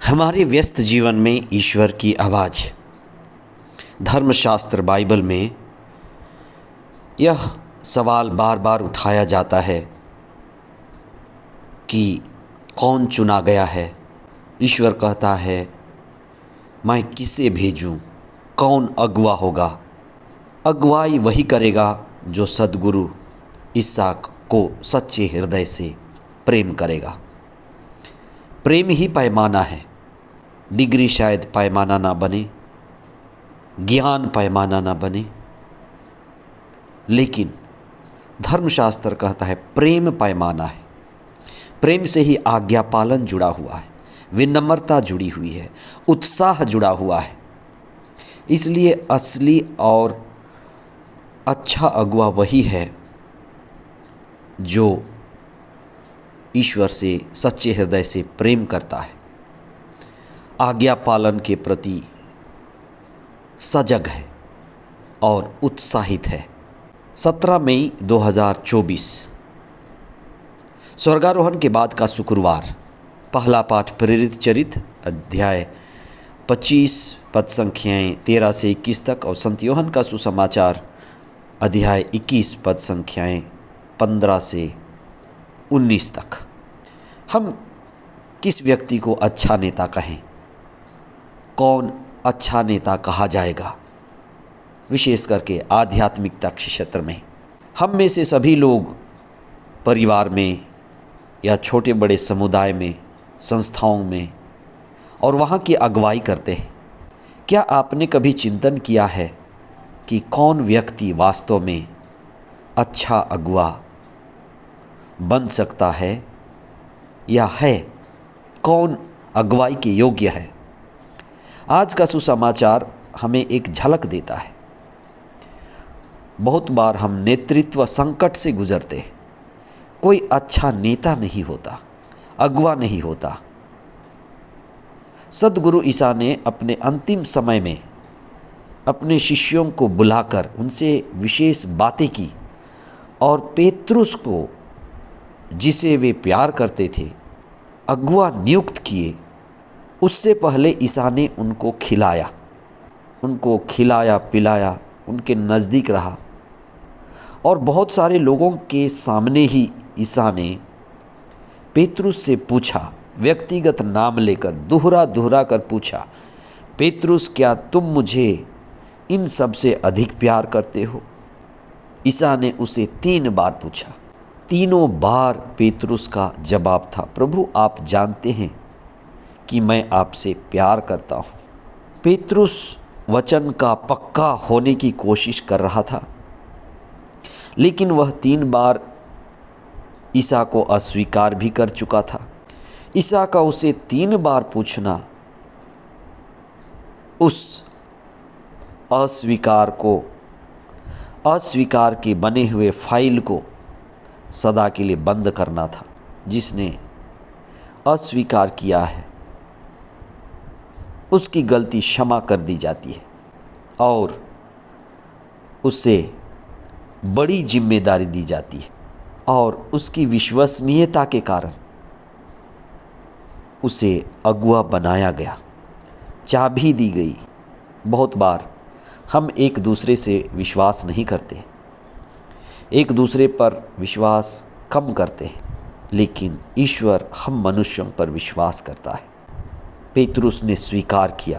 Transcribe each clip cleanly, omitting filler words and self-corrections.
हमारे व्यस्त जीवन में ईश्वर की आवाज़। धर्मशास्त्र बाइबल में यह सवाल बार बार उठाया जाता है कि कौन चुना गया है। ईश्वर कहता है, मैं किसे भेजूं, कौन अगुवा होगा। अगुवाई वही करेगा जो सद्गुरु इसहाक को सच्चे हृदय से प्रेम करेगा। प्रेम ही पैमाना है। डिग्री शायद पैमाना ना बने, ज्ञान पैमाना ना बने, लेकिन धर्मशास्त्र कहता है प्रेम पैमाना है। प्रेम से ही आज्ञा पालन जुड़ा हुआ है, विनम्रता जुड़ी हुई है, उत्साह जुड़ा हुआ है। इसलिए असली और अच्छा अगुवा वही है जो ईश्वर से सच्चे हृदय से प्रेम करता है, आज्ञा पालन के प्रति सजग है और उत्साहित है। 17 मई 2024 स्वर्गारोहण के बाद का शुक्रवार। पहला पाठ प्रेरित चरित्र अध्याय 25 पद संख्याएँ 13 से 21 तक और संत यूहन्ना का सुसमाचार अध्याय 21 पद संख्याएँ 15 से 19 तक। हम किस व्यक्ति को अच्छा नेता कहें, कौन अच्छा नेता कहा जाएगा, विशेष करके आध्यात्मिकता क्षेत्र में। हम में से सभी लोग परिवार में या छोटे बड़े समुदाय में, संस्थाओं में और वहाँ की अगुवाई करते हैं। क्या आपने कभी चिंतन किया है कि कौन व्यक्ति वास्तव में अच्छा अगुवा बन सकता है या है, कौन अगुवाई के योग्य है? आज का सुसमाचार हमें एक झलक देता है। बहुत बार हम नेतृत्व संकट से गुजरते हैं। कोई अच्छा नेता नहीं होता, अगुवा नहीं होता। सद्गुरु ईसा ने अपने अंतिम समय में अपने शिष्यों को बुलाकर उनसे विशेष बातें की और पेतरुस को, जिसे वे प्यार करते थे, अगुवा नियुक्त किए। उससे पहले ईसा ने उनको खिलाया पिलाया, उनके नज़दीक रहा और बहुत सारे लोगों के सामने ही ईसा ने पेतरुस से पूछा, व्यक्तिगत नाम लेकर दोहरा कर पूछा, पेतरुस क्या तुम मुझे इन सब से अधिक प्यार करते हो? ईसा ने उसे 3 बार पूछा। तीनों बार पेतरुस का जवाब था, प्रभु आप जानते हैं कि मैं आपसे प्यार करता हूँ। पेतरुस वचन का पक्का होने की कोशिश कर रहा था, लेकिन वह 3 बार ईसा को अस्वीकार भी कर चुका था। ईसा का उसे 3 बार पूछना उस अस्वीकार के बने हुए फाइल को सदा के लिए बंद करना था। जिसने अस्वीकार किया है उसकी गलती क्षमा कर दी जाती है और उसे बड़ी जिम्मेदारी दी जाती है और उसकी विश्वसनीयता के कारण उसे अगुवा बनाया गया, चाबी दी गई। बहुत बार हम एक दूसरे से विश्वास नहीं करते, एक दूसरे पर विश्वास कम करते हैं, लेकिन ईश्वर हम मनुष्यों पर विश्वास करता है। पेतरुस ने स्वीकार किया,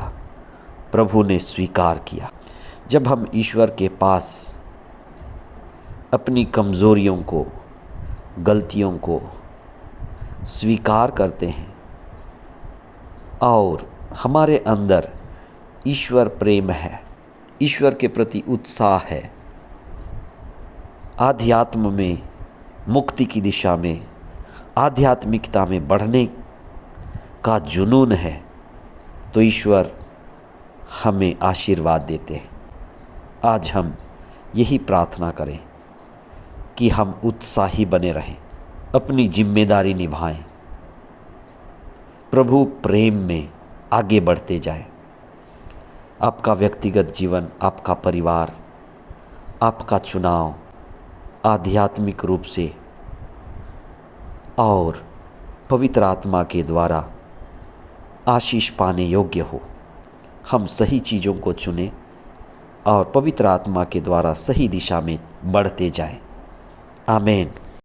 प्रभु ने स्वीकार किया। जब हम ईश्वर के पास अपनी कमज़ोरियों को, गलतियों को स्वीकार करते हैं और हमारे अंदर ईश्वर प्रेम है, ईश्वर के प्रति उत्साह है, आध्यात्म में, मुक्ति की दिशा में, आध्यात्मिकता में बढ़ने का जुनून है, तो ईश्वर हमें आशीर्वाद देते हैं। आज हम यही प्रार्थना करें कि हम उत्साही बने रहें, अपनी जिम्मेदारी निभाएं, प्रभु प्रेम में आगे बढ़ते जाएं। आपका व्यक्तिगत जीवन, आपका परिवार, आपका चुनाव आध्यात्मिक रूप से और पवित्र आत्मा के द्वारा आशीष पाने योग्य हो। हम सही चीज़ों को चुनें और पवित्र आत्मा के द्वारा सही दिशा में बढ़ते जाएं। आमीन।